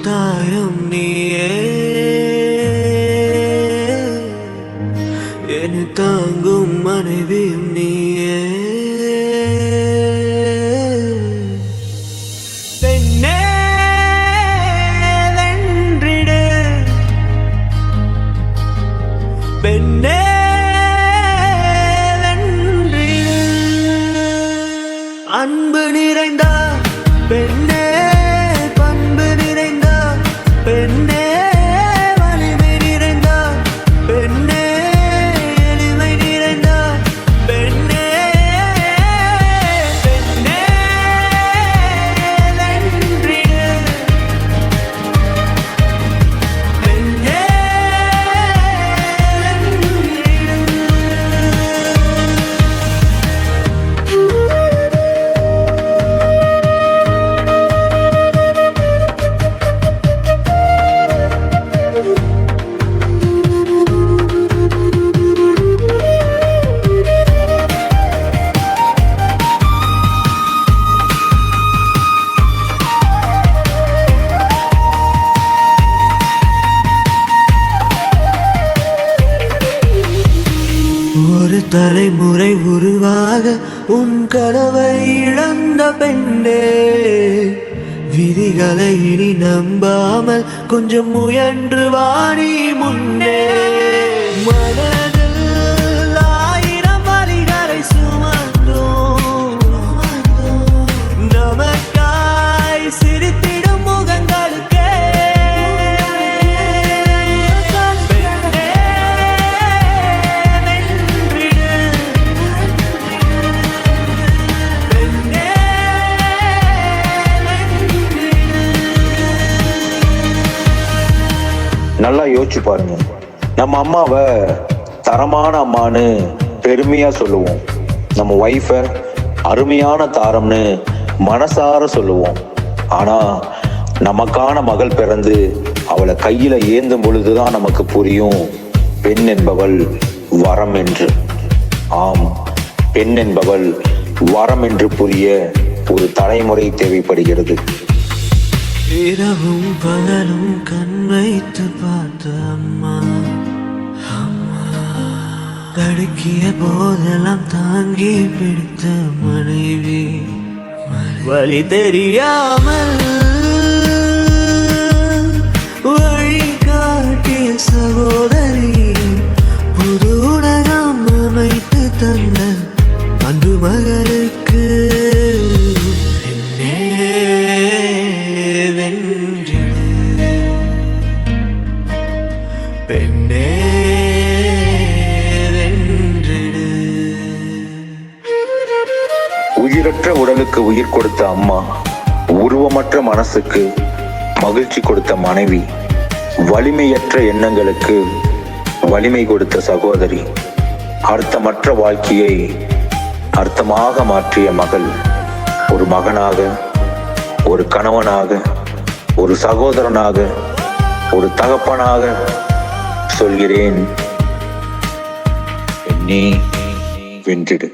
தாயம் நீயே, என்னை தாங்கும் மனைவியும் நீயே. பெண்ணே வென்றிடு, பெண்ணே வென்றிடு. அன்பு நிறைந்த பெண்ணே, பண்பு நிறைந்த பெண்ணே, வலிமை நிறைந்த பெண்ணே, எளிமை நிறைந்த பெண்ணே, பெண்ணே வென்றிடு, பெண்ணே ஒரு தலைமுறை உருவாக உன் கனவை இழந்த பெண்ணே, விதிகளை இனி நம்பாமல் கொஞ்சம் முயன்று வாடி முன்னே. மனதில் ஆயிரம் வலிகளை சுமந்தோம், நமக்காய் சிரித்திடும் முகங்களுக்கே. நல்லா யோசிச்சு பாருங்க. நம்ம அம்மாவை தரமான அம்மான்னு பெருமையா சொல்லுவோம், நம்ம ஒய்ஃபை அருமையான தாரம்னு மனசார சொல்லுவோம். ஆனா நமக்கான மகள் பிறந்து அவளை கையில ஏந்தும் பொழுதுதான் நமக்கு புரியும் பெண் என்பவள் வரம் என்று. ஆம், பெண் என்பவள் வரம் என்று புரிய ஒரு தலைமுறை தேவைப்படுகிறது. இரவும் பகலும் கண் வைத்து பார்த்த அம்மா, தடுக்கிய போதெல்லாம் தாங்கி பிடித்த மனைவி, வழி தெரியாமல் வழி காட்டிய சகோதரி, புது உலகம் அமைத்து தந்த அன்பு மகளுக்கு பெண்ணே வென்றிடு. உயிரற்ற உடலுக்கு உயிர் கொடுத்த அம்மா, உருவமற்ற மனசுக்கு மகிழ்ச்சி கொடுத்த மனைவி, வலிமையற்ற எண்ணங்களுக்கு வலிமை கொடுத்த சகோதரி, அர்த்தமற்ற வாழ்க்கையை அர்த்தமாக மாற்றிய மகள், ஒரு மகனாக, ஒரு கணவனாக, ஒரு சகோதரனாக, ஒரு தகப்பனாக சொல்கிறேன், நீ வென்றிடு.